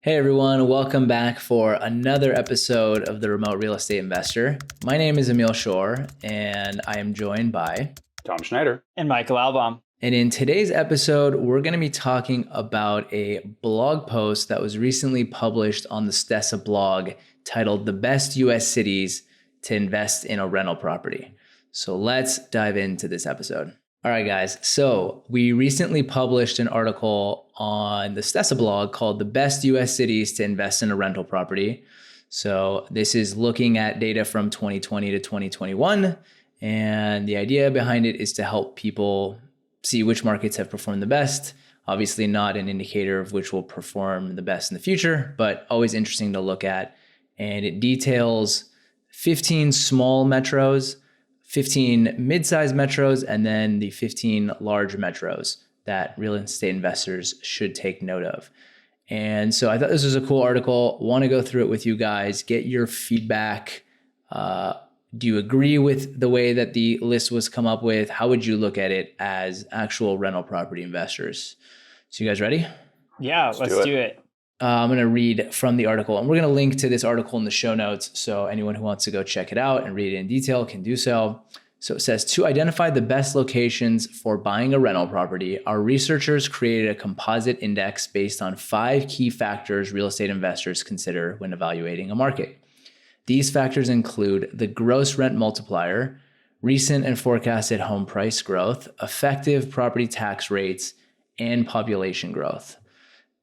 Hey everyone, welcome back for another episode of the Remote Real Estate Investor. My name is Emil Shore and I am joined by Tom Schneider and Michael Albom. And in today's episode, we're going to be talking about a blog post that was recently published on the Stessa blog titled The Best US Cities to Invest in a Rental Property. So let's dive into this episode. All right, guys. So we recently published an article on the Stessa blog called The Best US Cities to Invest in a Rental Property. So this is looking at data from 2020 to 2021. And the idea behind it is to help people see which markets have performed the best. Obviously not an indicator of which will perform the best in the future, but always interesting to look at. And it details 15 small metros, 15 mid-sized metros, and then the 15 large metros that real estate investors should take note of. And so I thought this was a cool article. Want to go through it with you guys, get your feedback. Do you agree with the way that the list was come up with? How would you look at it as actual rental property investors? So you guys ready? Yeah, let's do it. I'm going to read from the article, and we're going to link to this article in the show notes. So anyone who wants to go check it out and read it in detail can do so. So it says, to identify the best locations for buying a rental property, our researchers created a composite index based on 5 key factors real estate investors consider when evaluating a market. These factors include the gross rent multiplier, recent and forecasted home price growth, effective property tax rates, and population growth.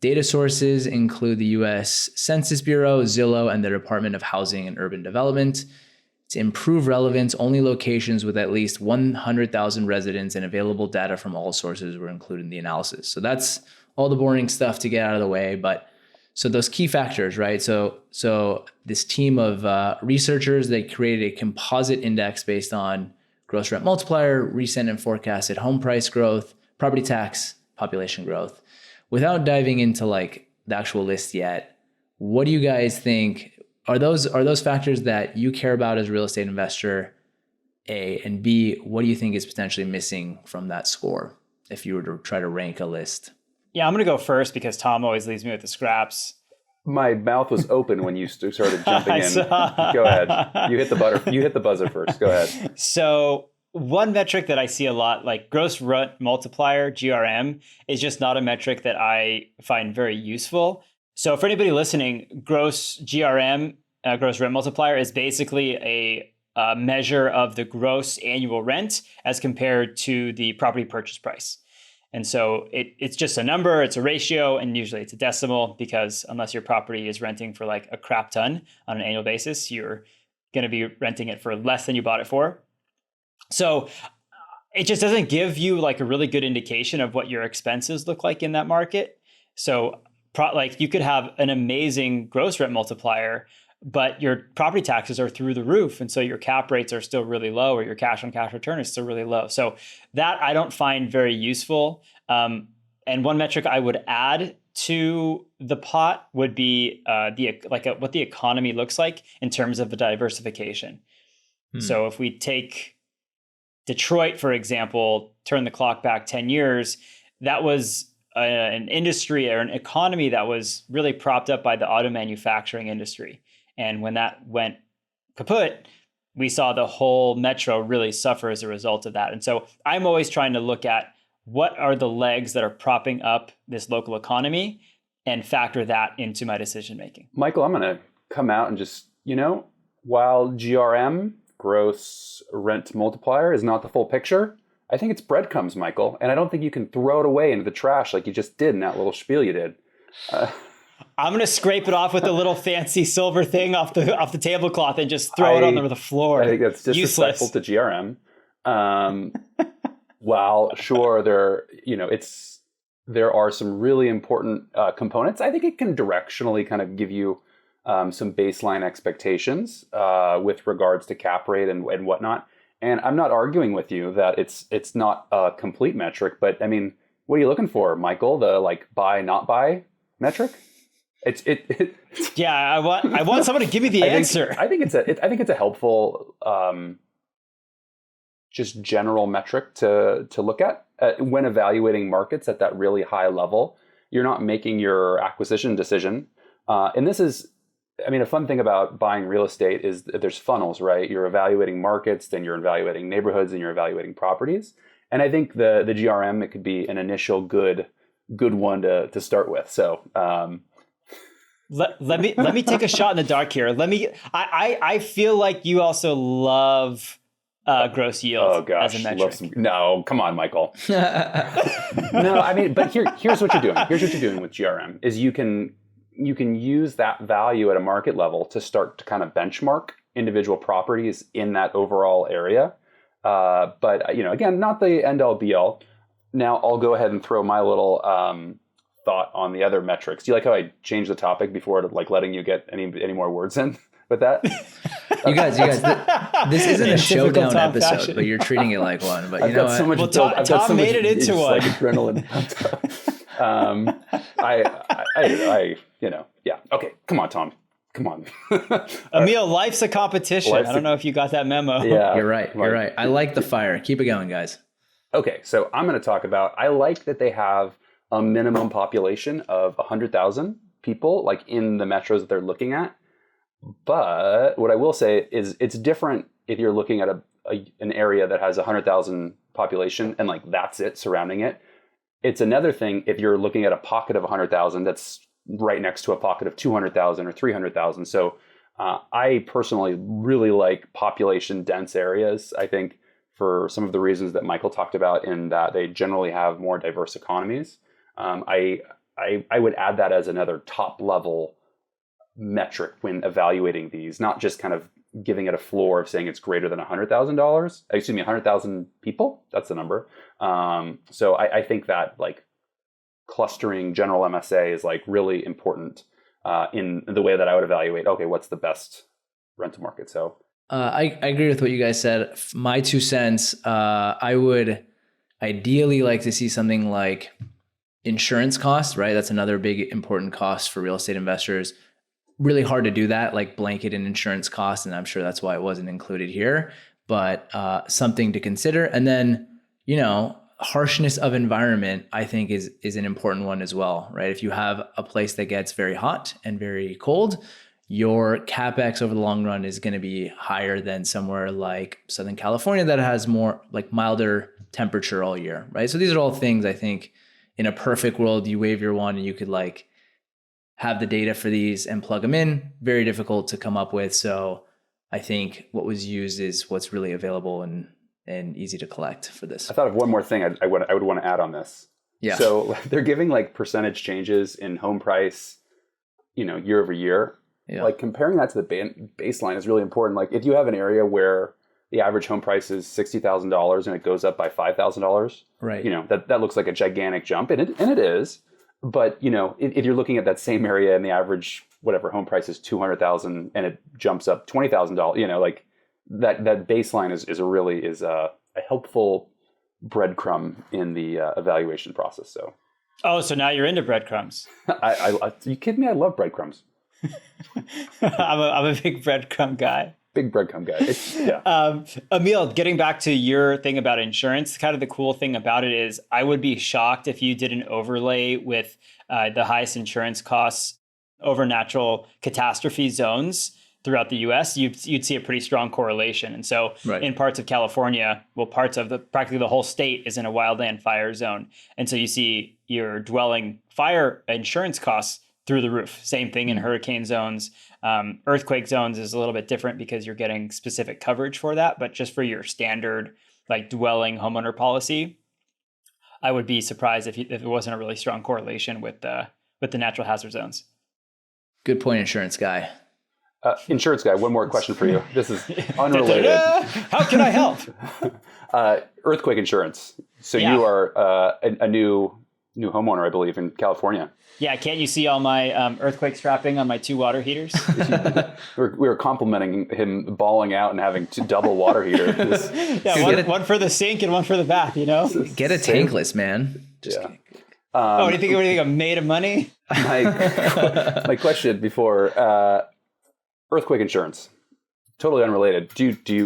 Data sources include the U.S. Census Bureau, Zillow, and the Department of Housing and Urban Development. To improve relevance, only locations with at least 100,000 residents and available data from all sources were included in the analysis. So that's all the boring stuff to get out of the way. But so those key factors, right? So this team of researchers, they created a composite index based on gross rent multiplier, recent and forecasted home price growth, property tax, population growth. Without diving into like the actual list yet, what do you guys think? Are those factors that you care about as a real estate investor? A, and B, what do you think is potentially missing from that score if you were to try to rank a list? Yeah, I'm going to go first because Tom always leaves me with the scraps. My mouth was open when you started jumping in. Go ahead. You hit the buzzer first. Go ahead. So one metric that I see a lot, like gross rent multiplier, GRM, is just not a metric that I find very useful. So for anybody listening, gross GRM, gross rent multiplier, is basically a measure of the gross annual rent as compared to the property purchase price. And so it's just a number, it's a ratio, and usually it's a decimal because unless your property is renting for like a crap ton on an annual basis, you're going to be renting it for less than you bought it for. So it just doesn't give you like a really good indication of what your expenses look like in that market. So like you could have an amazing gross rent multiplier, but your property taxes are through the roof. And so your cap rates are still really low, or your cash on cash return is still really low. So that I don't find very useful. And one metric I would add to the pot would be what the economy looks like in terms of the diversification. So if we take Detroit, for example, turn the clock back 10 years, that was an industry or an economy that was really propped up by the auto manufacturing industry. And when that went kaput, we saw the whole metro really suffer as a result of that. And so I'm always trying to look at what are the legs that are propping up this local economy and factor that into my decision making. Michael, I'm going to come out and just, while GRM, gross rent multiplier, is not the full picture, I think it's breadcrumbs, Michael. And I don't think you can throw it away into the trash like you just did in that little spiel you did. I'm going to scrape it off with a little fancy silver thing off the tablecloth and just throw it on the floor. I think that's disrespectful to GRM. While sure, there are some really important components, I think it can directionally kind of give you some baseline expectations with regards to cap rate and whatnot. And I'm not arguing with you that it's not a complete metric, but I mean, what are you looking for, Michael? The like buy, not buy metric? Yeah, I want someone to give me the answer. I think it's a helpful just general metric to look at when evaluating markets at that really high level. You're not making your acquisition decision And this is, I mean, a fun thing about buying real estate is that there's funnels, right? You're evaluating markets, then you're evaluating neighborhoods, and you're evaluating properties. And I think the GRM, it could be an initial good one to start with. So let me take a shot in the dark here. I feel like you also love gross yield as a metric. No, come on, Michael. No, I mean, but here's what you're doing. Here's what you're doing with GRM is you can use that value at a market level to start to kind of benchmark individual properties in that overall area. But again, not the end all be all. Now I'll go ahead and throw my little thought on the other metrics. Do you like how I changed the topic before to like letting you get any more words in with that? You guys, this isn't a showdown episode, fashion. But you're treating it like one. But you know what? So much Tom made it into one. Like adrenaline. Yeah. Okay. Come on, Tom. Come on. Emil, life's a competition. I don't know if you got that memo. Yeah. You're right. I like the fire. Keep it going, guys. Okay. So I'm going to talk about, I like that they have a minimum population of 100,000 people, like in the metros that they're looking at. But what I will say is it's different if you're looking at an area that has 100,000 population and like that's it surrounding it. It's another thing if you're looking at a pocket of 100,000 that's right next to a pocket of 200,000 or 300,000. So I personally really like population dense areas. I think for some of the reasons that Michael talked about in that they generally have more diverse economies. I would add that as another top level metric when evaluating these, not just kind of giving it a floor of saying it's greater than $100,000 people. That's the number. So I think that like clustering general MSA is like really important in the way that I would evaluate, okay, what's the best rental market? So I agree with what you guys said. My 2 cents, I would ideally like to see something like insurance costs, right? That's another big important cost for real estate investors. Really hard to do that, like blanket in insurance costs. And I'm sure that's why it wasn't included here, but something to consider. And then, harshness of environment, I think is an important one as well, right? If you have a place that gets very hot and very cold, your CapEx over the long run is going to be higher than somewhere like Southern California that has more like milder temperature all year, right? So these are all things I think in a perfect world, you wave your wand and you could like have the data for these and plug them in. Very difficult to come up with. So I think what was used is what's really available and easy to collect for this. I thought of one more thing I would want to add on this. Yeah. So they're giving like percentage changes in home price, year over year. Yeah. Like comparing that to the baseline is really important. Like if you have an area where the average home price is $60,000 and it goes up by $5,000, right? That looks like a gigantic jump, and it is. But if you're looking at that same area and the average home price is $200,000 and it jumps up $20,000, like that baseline is a helpful breadcrumb in the evaluation process. So. Oh, so now you're into breadcrumbs. Are you kidding me? I love breadcrumbs. I'm a big breadcrumb guy. Big breadcrumb guy. Yeah. Emil, getting back to your thing about insurance, kind of the cool thing about it is I would be shocked if you did an overlay with the highest insurance costs over natural catastrophe zones throughout the US, you'd see a pretty strong correlation. And so in parts of California, parts of practically the whole state is in a wildland fire zone. And so you see your dwelling fire insurance costs through the roof. Same thing in hurricane zones. Earthquake zones is a little bit different because you're getting specific coverage for that. But just for your standard like dwelling homeowner policy, I would be surprised if it wasn't a really strong correlation with the natural hazard zones. Good point, insurance guy. Insurance guy, one more question for you. This is unrelated. How can I help? Earthquake insurance. So you are a new homeowner, I believe, in California. Yeah, can't you see all my earthquake strapping on my 2 water heaters? we were complimenting him bawling out and having 2 double water heaters. One for the sink and one for the bath, Get a tankless, man. Just kidding. What do you think I'm made of money? My question before earthquake insurance, totally unrelated.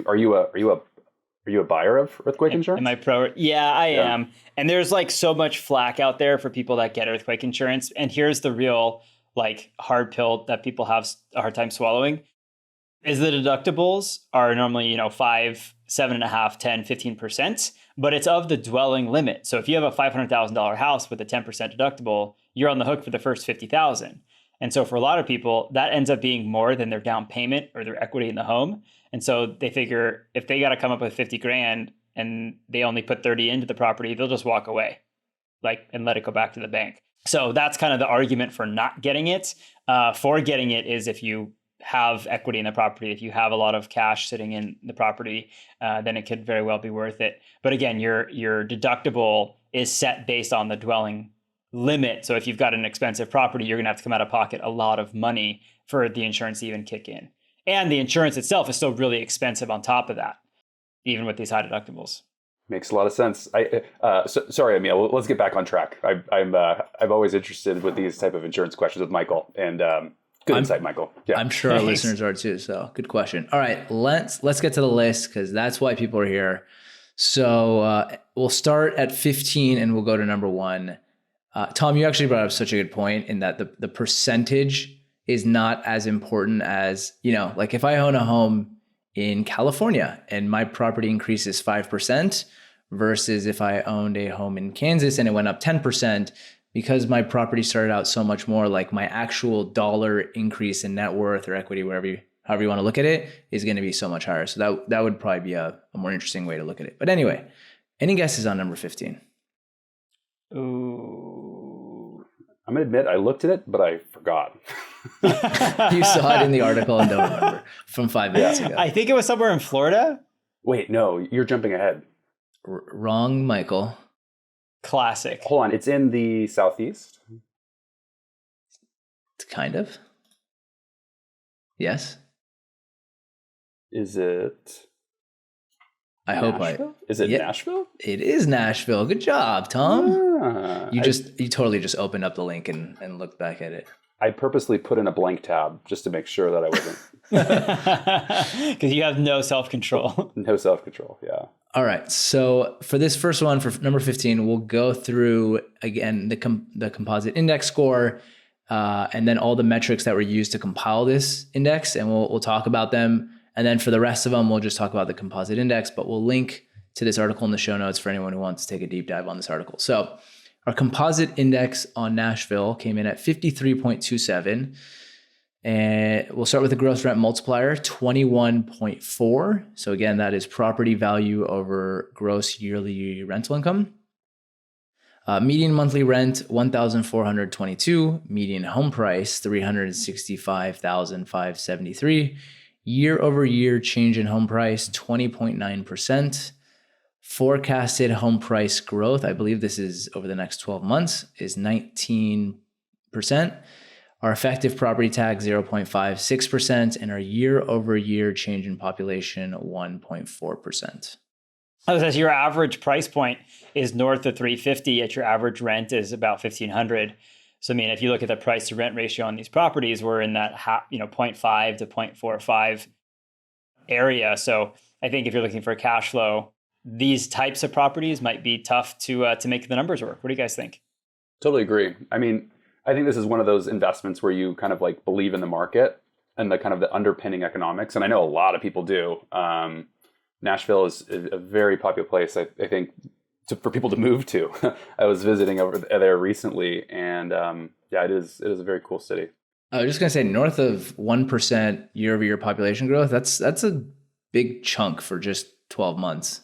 Are you a buyer of earthquake insurance? Am I pro? Yeah, I am. And there's like so much flack out there for people that get earthquake insurance. And here's the real like hard pill that people have a hard time swallowing is the deductibles are normally, 5, 7.5, 10, 15%, but it's of the dwelling limit. So if you have a $500,000 house with a 10% deductible, you're on the hook for the first 50,000. And so for a lot of people, that ends up being more than their down payment or their equity in the home. And so they figure if they got to come up with 50 grand and they only put 30 into the property, they'll just walk away, and let it go back to the bank. So that's kind of the argument for not getting it. For getting it is if you have equity in the property, if you have a lot of cash sitting in the property, then it could very well be worth it. But again, your deductible is set based on the dwelling limit. So if you've got an expensive property, you're going to have to come out of pocket a lot of money for the insurance to even kick in. And the insurance itself is still really expensive on top of that, even with these high deductibles. Makes a lot of sense. Sorry, Emil. Let's get back on track. I'm always interested with these type of insurance questions with Michael, and good insight, Michael. Yeah, I'm sure our listeners are too. So good question. All right, let's get to the list because that's why people are here. So we'll start at 15 and we'll go to number 1. Tom, you actually brought up such a good point in that the percentage is not as important as, like if I own a home in California and my property increases 5% versus if I owned a home in Kansas and it went up 10%, because my property started out so much more, like my actual dollar increase in net worth or equity, however you want to look at it, is going to be so much higher. So that would probably be a more interesting way to look at it. But anyway, any guesses on number 15? Ooh. I'm going to admit I looked at it, but I forgot. You saw it in the article and don't remember from 5 minutes ago. I think it was somewhere in Florida. Wait, no, you're jumping ahead. Wrong, Michael. Classic. Hold on, it's in the Southeast? Kind of. Yes. Is it? I Nashville? hope Is it Nashville? It is Nashville. Good job, Tom. Yeah, You totally just opened up the link and looked back at it. I purposely put in a blank tab just to make sure that I wasn't. Because you have no self-control. No self-control, yeah. All right. So for this first one, for number 15, we'll go through, again, the composite index score, and then all the metrics that were used to compile this index, and we'll talk about them. And then for the rest of them, we'll just talk about the composite index, but we'll link to this article in the show notes for anyone who wants to take a deep dive on this article. So our composite index on Nashville came in at 53.27. And we'll start with the gross rent multiplier, 21.4. So again, that is property value over gross yearly rental income. Median monthly rent, $1,422. Median home price, $365,573. Year over year change in home price, 20.9%. Forecasted home price growth, I believe this is over the next 12 months, is 19%. Our effective property tax, 0.56%, and our year over year change in population, 1.4%. As your average price point is north of 350, yet your average rent is about 1,500. So, if you look at the price to rent ratio on these properties, we're in that 0.5 to 0.45 area. So I think if you're looking for cash flow, these types of properties might be tough to make the numbers work. What do you guys think? Totally agree. I think this is one of those investments where you kind of like believe in the market and the kind of the underpinning economics. And I know a lot of people do. Nashville is a very popular place, I think, for people to move to. I was visiting over there recently, and it is a very cool city. I was just gonna say, north of 1% year over year population growth. That's a big chunk for just 12 months.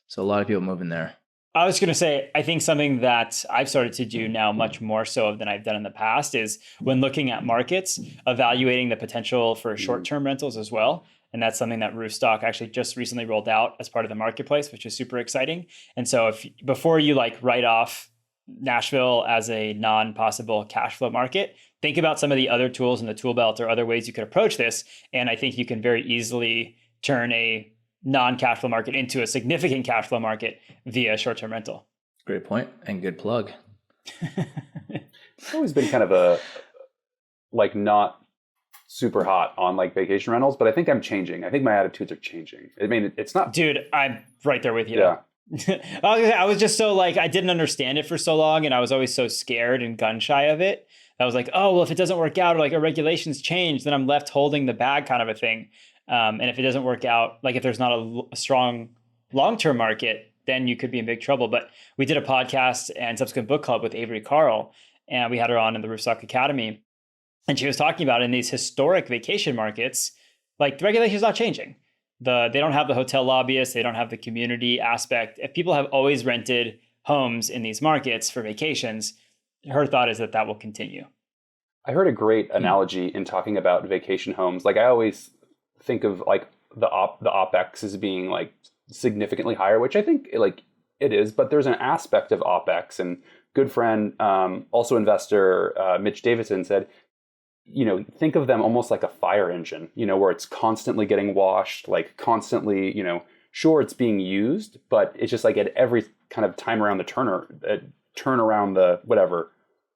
So a lot of people moving there. I was going to say, I think something that I've started to do now much more so than I've done in the past is when looking at markets, evaluating the potential for short-term rentals as well. And that's something that Roofstock actually just recently rolled out as part of the marketplace, which is super exciting. And so before you write off Nashville as a non-possible cash flow market, think about some of the other tools in the tool belt or other ways you could approach this. And I think you can very easily turn a non-cash flow market into a significant cash flow market via short-term rental. Great point and good plug. It's always been kind of a not super hot on vacation rentals, but I think I'm changing. I think my attitudes are changing. It's not. Dude, I'm right there with you. Yeah. I was just so like, I didn't understand it for so long, and I was always so scared and gun shy of it. I was like, oh, well, if it doesn't work out, or like a regulations change, then I'm left holding the bag, kind of a thing. And if it doesn't work out, like if there's not a strong long-term market, then you could be in big trouble. But we did a podcast and subsequent book club with Avery Carl, and we had her on in the Roofstock Academy. And she was talking about in these historic vacation markets, like the regulation's not changing. They don't have the hotel lobbyists. They don't have the community aspect. If people have always rented homes in these markets for vacations, her thought is that that will continue. I heard a great analogy in talking about vacation homes. Like I always think of like the OpEx as being like significantly higher, which I think like it is, but there's an aspect of OpEx. And good friend, also investor, Mitch Davidson said, think of them almost like a fire engine, where it's constantly getting washed, like constantly, sure, it's being used, but it's just like at every kind of time around the turn around the whatever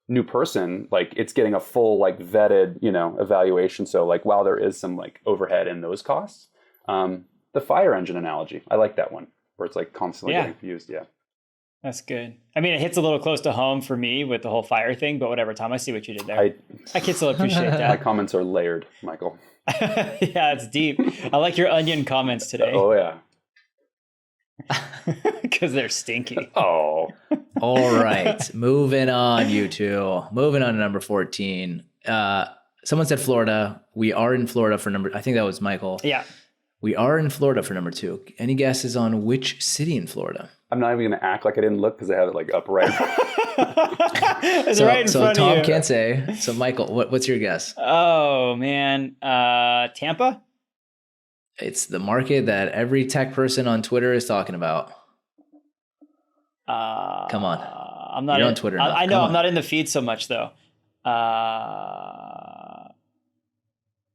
new person, like it's getting a full like vetted, evaluation. So like while there is some like overhead in those costs, the fire engine analogy, I like that one where it's like constantly getting used. Yeah. That's good. I mean, it hits a little close to home for me with the whole fire thing, but whatever, Tom, I see what you did there. I can still appreciate that. My comments are layered, Michael. Yeah, it's deep. I like your onion comments today. Oh, yeah. Because they're stinky. Oh. All right. Moving on, you two. Moving on to number 14. Someone said Florida. We are in Florida for I think that was Michael. Yeah. We are in Florida for number 2. Any guesses on which city in Florida? I'm not even going to act like I didn't look because I have it like up right. It's right in front Tom of you. can't say. So Michael, what's your guess? Oh man, Tampa. It's the market that every tech person on Twitter is talking about. Come on. I'm not You're on Twitter now. I know. Come I'm on. not in the feed so much though.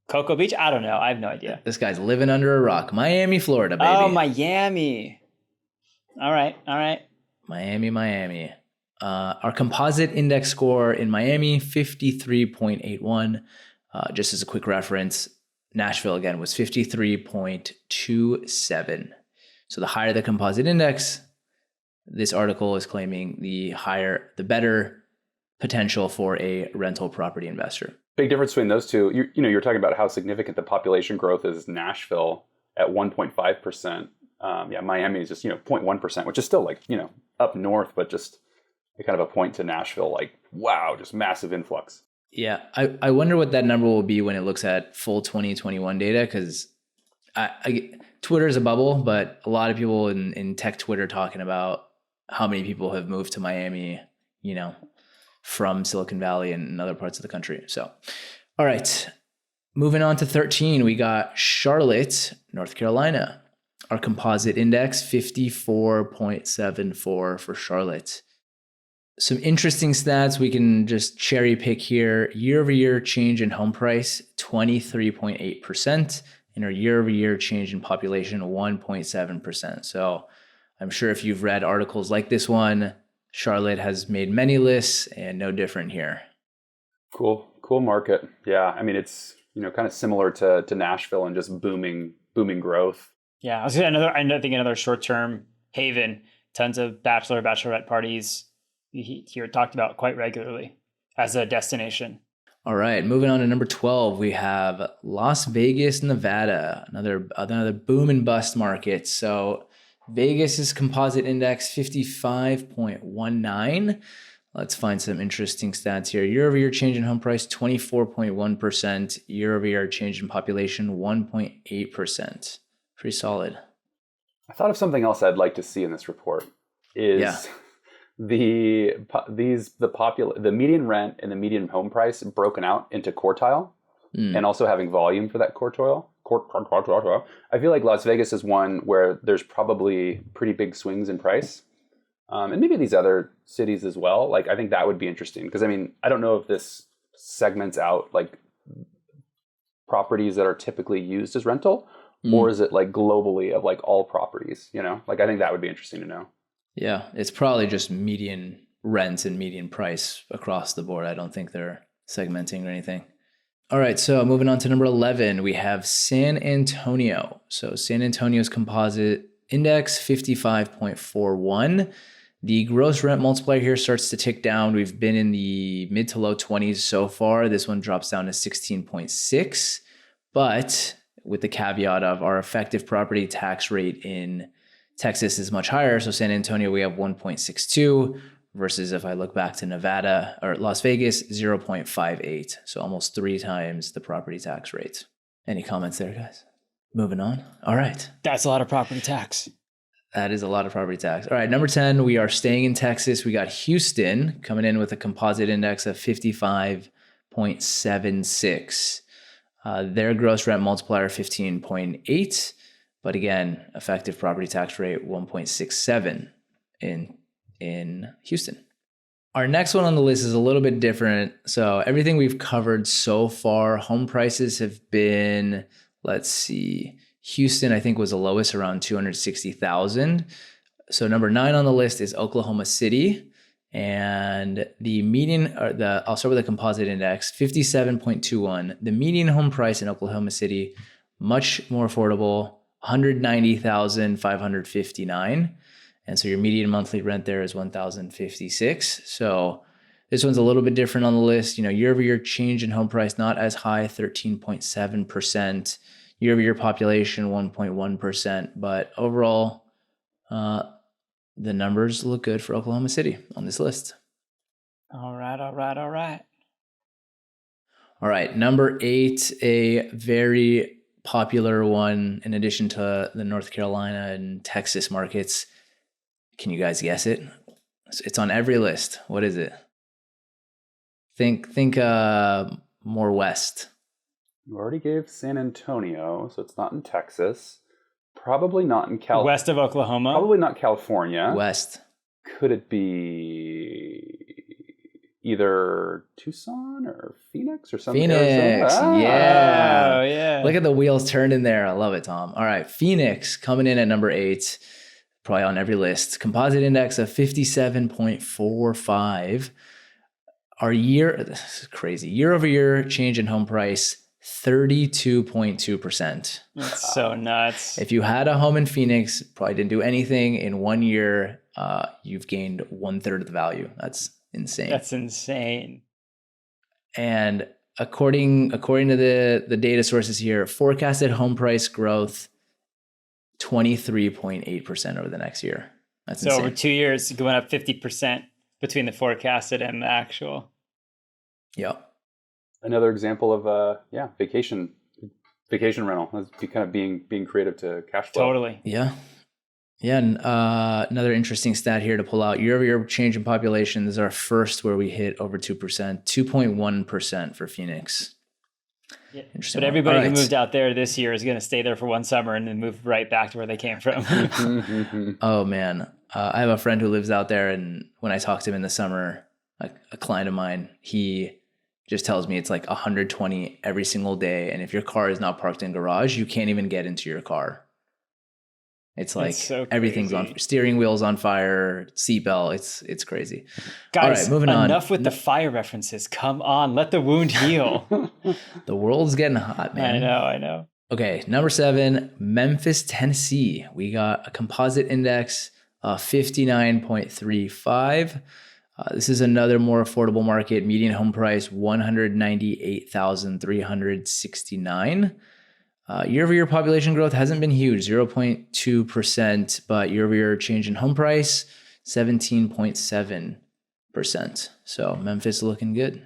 Cocoa Beach? I don't know. I have no idea. This guy's living under a rock. Miami, Florida, baby. Oh, Miami. All right. Miami. Our composite index score in Miami, 53.81. Just as a quick reference, Nashville, again, was 53.27. So the higher the composite index, this article is claiming the better potential for a rental property investor. Big difference between those two. You're talking about how significant the population growth is. Nashville at 1.5%. Miami is just 0.1%, which is still like up north, but just kind of a point to Nashville. Like wow, just massive influx. Yeah, I wonder what that number will be when it looks at full 2021 data, because Twitter is a bubble, but a lot of people in tech Twitter talking about how many people have moved to Miami, from Silicon Valley and other parts of the country. So, all right, moving on to 13, we got Charlotte, North Carolina. Our composite index, 54.74 for Charlotte. Some interesting stats we can just cherry pick here. Year-over-year change in home price, 23.8%, and our year-over-year change in population, 1.7%. So I'm sure if you've read articles like this one, Charlotte has made many lists and no different here. Cool market. Yeah, I mean, it's kind of similar to Nashville and just booming growth. Yeah, I was gonna I think another short-term haven. Tons of bachelorette parties. You hear it talked about quite regularly as a destination. All right, moving on to number 12, we have Las Vegas, Nevada, another boom and bust market. So Vegas's composite index, 55.19. Let's find some interesting stats here. Year-over-year change in home price, 24.1%. Year-over-year change in population, 1.8%. Pretty solid. I thought of something else I'd like to see in this report is the median rent and the median home price broken out into quartile and also having volume for that quartile. I feel like Las Vegas is one where there's probably pretty big swings in price. And maybe these other cities as well. Like, I think that would be interesting because, I mean, I don't know if this segments out like properties that are typically used as rental or is it like globally of like all properties, like I think that would be interesting to know. Yeah, it's probably just median rents and median price across the board. I don't think they're segmenting or anything. All right, so moving on to number 11, we have San Antonio. So San Antonio's composite index, 55.41. The gross rent multiplier here starts to tick down. We've been in the mid to low 20s so far. This one drops down to 16.6, but with the caveat of our effective property tax rate in Texas is much higher. So San Antonio, we have 1.62 versus if I look back to Nevada or Las Vegas, 0.58. So almost 3 times the property tax rate. Any comments there, guys? Moving on. All right. That's a lot of property tax. That is a lot of property tax. All right, number 10, we are staying in Texas. We got Houston coming in with a composite index of 55.76. Their gross rent multiplier 15.8, but again, effective property tax rate 1.67 in Houston. Our next one on the list is a little bit different. So everything we've covered so far, home prices have been, let's see, Houston, I think, was the lowest, around 260,000. So number 9 on the list is Oklahoma City. And the median, I'll start with the composite index, 57.21. The median home price in Oklahoma City, much more affordable, 190,559. And so your median monthly rent there is 1,056. So this one's a little bit different on the list. Year over year change in home price, not as high, 13.7%. Year over year population, 1.1%. But overall, the numbers look good for Oklahoma City on this list. All right. All right, number 8, a very popular one in addition to the North Carolina and Texas markets. Can you guys guess it? It's on every list. What is it? Think more west. You already gave San Antonio, so it's not in Texas. Probably not in California. West of Oklahoma. Probably not California. West. Could it be either Tucson or Phoenix or something? Phoenix. Ah. Yeah. Oh, yeah. Look at the wheels turned in there. I love it, Tom. All right. Phoenix coming in at number 8, probably on every list. Composite index of 57.45. This is crazy. Year over year change in home price, 32.2%. That's so nuts. If you had a home in Phoenix, probably didn't do anything in 1 year, you've gained 1/3 of the value. That's insane. That's insane. And according to the data sources here, forecasted home price growth 23.8% over the next year. That's so insane. over 2 years, going up 50% between the forecasted and the actual. Yep. Another example of vacation rental. That's kind of being creative to cash flow. Totally. Yeah. Yeah. And another interesting stat here to pull out: year over year change in population. This is our first where we hit over 2%, 2.1% for Phoenix. Yeah. Interesting. But everybody All who right. moved out there this year is going to stay there for one summer and then move right back to where they came from. Oh man, I have a friend who lives out there, and when I talk to him in the summer, a client of mine, he just tells me it's like 120 every single day, and if your car is not parked in garage, you can't even get into your car. It's like so everything's crazy. on, steering wheel's on fire, seatbelt. It's crazy. Guys, All right, moving on. enough with the fire references. Come on, let the wound heal. The world's getting hot, man. I know. Okay, number 7, Memphis, Tennessee. We got a composite index of 59.35. This is another more affordable market. Median home price, $198,369. Year-over-year population growth hasn't been huge, 0.2%, but year-over-year change in home price, 17.7%. So Memphis looking good.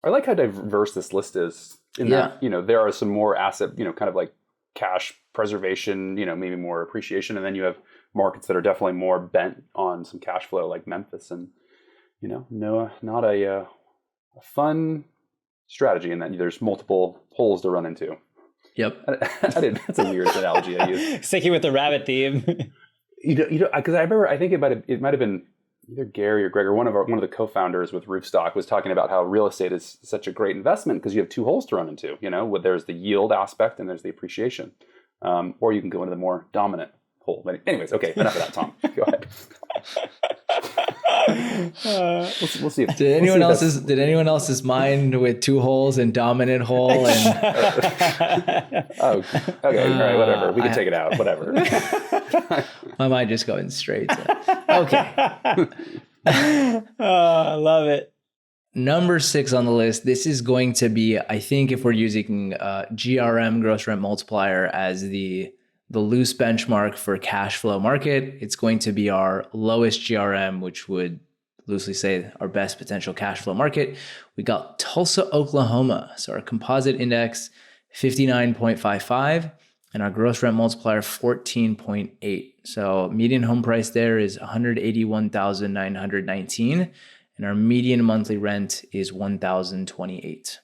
I like how diverse this list is. In that, there are some more asset, kind of like cash preservation, maybe more appreciation, and then you have markets that are definitely more bent on some cash flow, like Memphis, and not a fun strategy in that there's multiple holes to run into. Yep. That's a weird analogy I use. Sticking with the rabbit theme. Because I remember, I think it might have been either Gary or Greg or one of the co-founders with Roofstock was talking about how real estate is such a great investment because you have 2 holes to run into. There's the yield aspect and there's the appreciation, or you can go into the more dominant hole. But anyways, okay, enough of that, Tom. Go ahead. We'll see. Did anyone else's mind with 2 holes and dominant hole and Oh, okay, all right, whatever. We can take it out, whatever. my mind just going straight to, okay. I love it. Number 6 on the list. This is going to be, I think, if we're using GRM, gross rent multiplier, as the loose benchmark for cash flow market, it's going to be our lowest GRM, which would loosely say our best potential cash flow market. We got Tulsa, Oklahoma. So our composite index 59.55 and our gross rent multiplier 14.8. So median home price there is 181,919 and our median monthly rent is 1,028.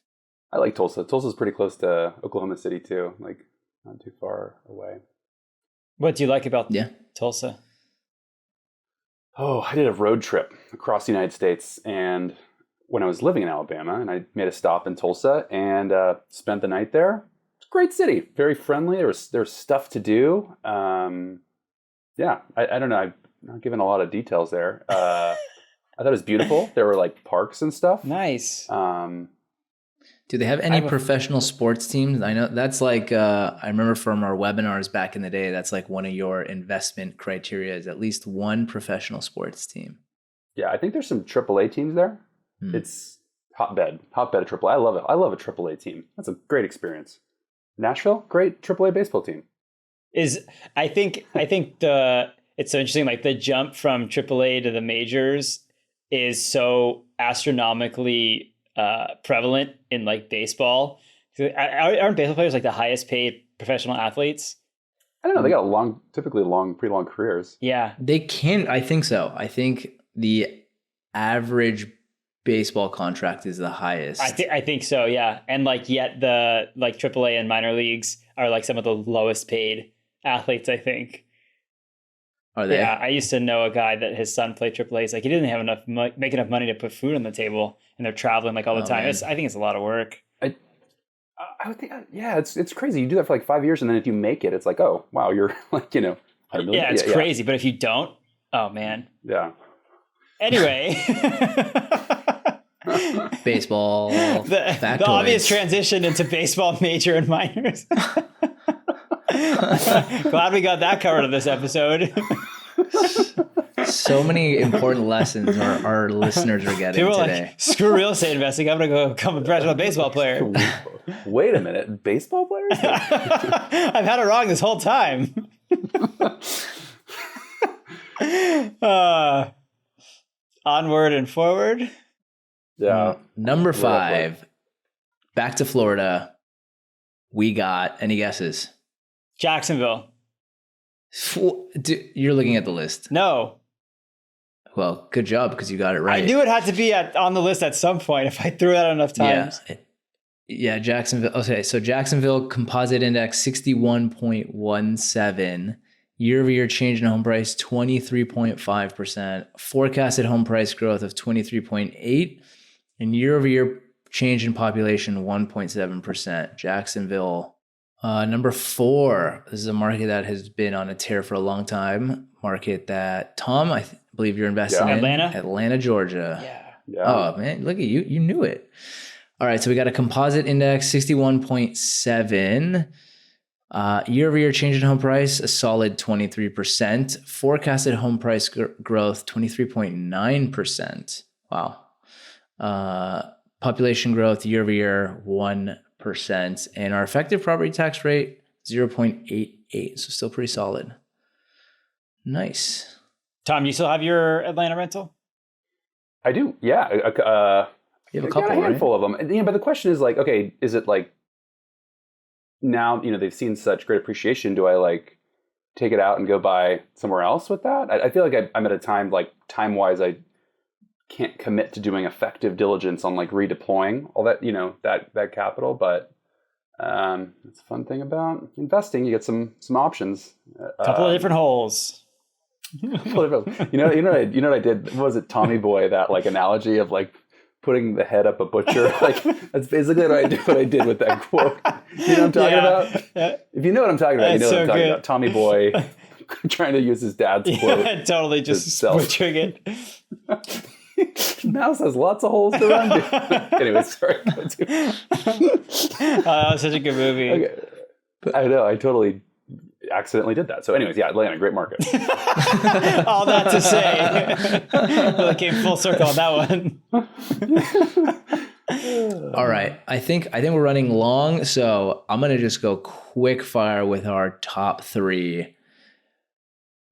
I like Tulsa. Tulsa's pretty close to Oklahoma City too, like not too far away. What do you like about Tulsa? Oh, I did a road trip across the United States, and when I was living in Alabama, and I made a stop in Tulsa and spent the night there. It's a great city, very friendly. There's stuff to do. I don't know. I'm not giving a lot of details there. I thought it was beautiful. There were like parks and stuff. Nice. Do they have any professional sports teams? I know that's like, I remember from our webinars back in the day, that's like one of your investment criteria is at least one professional sports team. Yeah, I think there's some AAA teams there. It's hotbed of AAA. I love it. I love a AAA team. That's a great experience. Nashville, great AAA baseball team. I think it's so interesting, like the jump from AAA to the majors is so astronomically prevalent in like baseball. Aren't baseball players like the highest paid professional athletes? I don't know. They got pretty long careers. Yeah, they can. I think so. I think the average baseball contract is the highest. I think so. Yeah, and like yet the like AAA and minor leagues are like some of the lowest paid athletes, I think. Are they? Yeah, I used to know a guy that his son played AAA. He's like, he didn't have make enough money to put food on the table, and they're traveling like all the time. I think it's a lot of work. I would think, it's crazy. You do that for like 5 years, and then if you make it, it's like, oh wow, you're like, $100 million. Yeah, it's crazy. But if you don't, oh man. Yeah. Anyway. Baseball. The obvious transition into baseball major and minors. Glad we got that covered in this episode. So many important lessons our listeners are getting People today. Like, screw real estate investing. I'm going to go become a professional baseball player. Wait a minute. Baseball players? I've had it wrong this whole time. Onward and forward. Yeah. Number 5, back to Florida. We got, any guesses? Jacksonville. You're looking at the list. No. Well, good job because you got it right. I knew it had to be on the list at some point if I threw it out enough times. Yeah, Jacksonville. Okay, so Jacksonville composite index 61.17. Year-over-year change in home price 23.5%. Forecasted home price growth of 23.8%. And year-over-year change in population 1.7%. Jacksonville. Number 4, this is a market that has been on a tear for a long time. Market that, Tom, I believe you're investing in. Atlanta, Georgia. Yeah. Oh, man, look at you. You knew it. All right, so we got a composite index, 61.7. Year-over-year change in home price, a solid 23%. Forecasted home price growth, 23.9%. Wow. Population growth year-over-year, 1%. And our effective property tax rate 0.88, so still pretty solid. Nice. Tom, you still have your Atlanta rental? I do. Yeah. You have a couple, got a handful right? of them. And, but the question is like, okay, is it like now, they've seen such great appreciation. Do I like take it out and go buy somewhere else with that? I feel like I'm at a time, like time-wise, I can't commit to doing effective diligence on like redeploying all that, that capital. But it's a fun thing about investing. You get some options. A couple of different holes. You know what I did? What was it, Tommy Boy? That like analogy of like putting the head up a butcher. Like that's basically what I did with that quote. You know what I'm talking about? Yeah. If you know what I'm talking about, you know what I'm talking about. Tommy Boy trying to use his dad's quote. Yeah, totally just butchering it. Mouse has lots of holes to run to. Anyway, sorry. That was such a good movie. Okay. I know. I totally accidentally did that. So anyways, yeah, Atlanta, great market. All that to say. Really came full circle on that one. All right. I think we're running long, so I'm gonna just go quick fire with our top 3.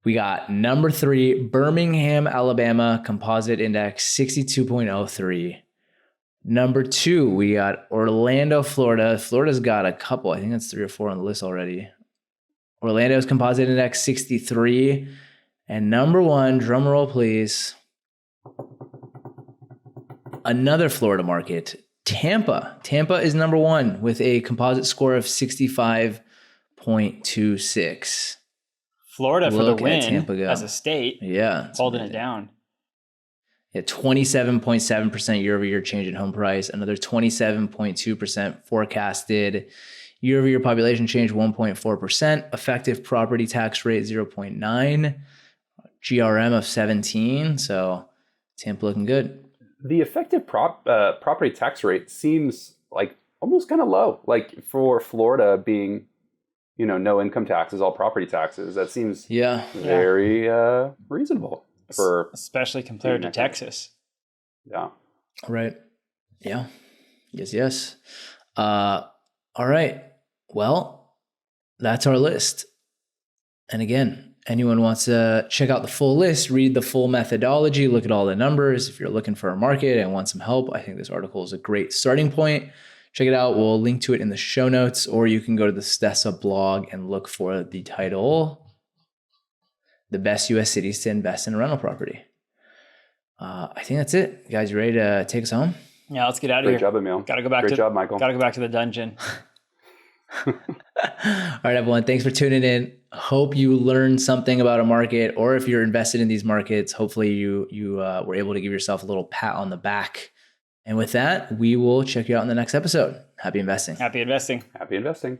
We got number 3, Birmingham, Alabama, composite index 62.03. Number 2, we got Orlando, Florida. Florida's got a couple. I think that's 3 or 4 on the list already. Orlando's composite index 63. And number 1, drum roll please. Another Florida market, Tampa. Tampa is number 1 with a composite score of 65.26. Florida for the win Tampa go. as a state. Yeah. Holding it down. Yeah, 27.7% year-over-year change in home price. Another 27.2% forecasted year-over-year population change, 1.4%. Effective property tax rate, 0.9. GRM of 17. So Tampa looking good. The effective property tax rate seems like almost kind of low. Like for Florida being, no income taxes, all property taxes. That seems very reasonable for, especially compared to Texas. Yeah. Right. Yeah. Yes. All right. Well, that's our list. And again, anyone wants to check out the full list, read the full methodology, look at all the numbers. If you're looking for a market and want some help, I think this article is a great starting point. Check it out. We'll link to it in the show notes, or you can go to the Stessa blog and look for the title, The Best U.S. Cities to Invest in a Rental Property. I think that's it. Guys, you ready to take us home? Yeah, let's get out of Great here. job, Emil. Gotta go back Great job, Michael. Gotta go back to the dungeon. All right, everyone. Thanks for tuning in. Hope you learned something about a market, or if you're invested in these markets, hopefully you were able to give yourself a little pat on the back. And with that, we will check you out in the next episode. Happy investing. Happy investing. Happy investing.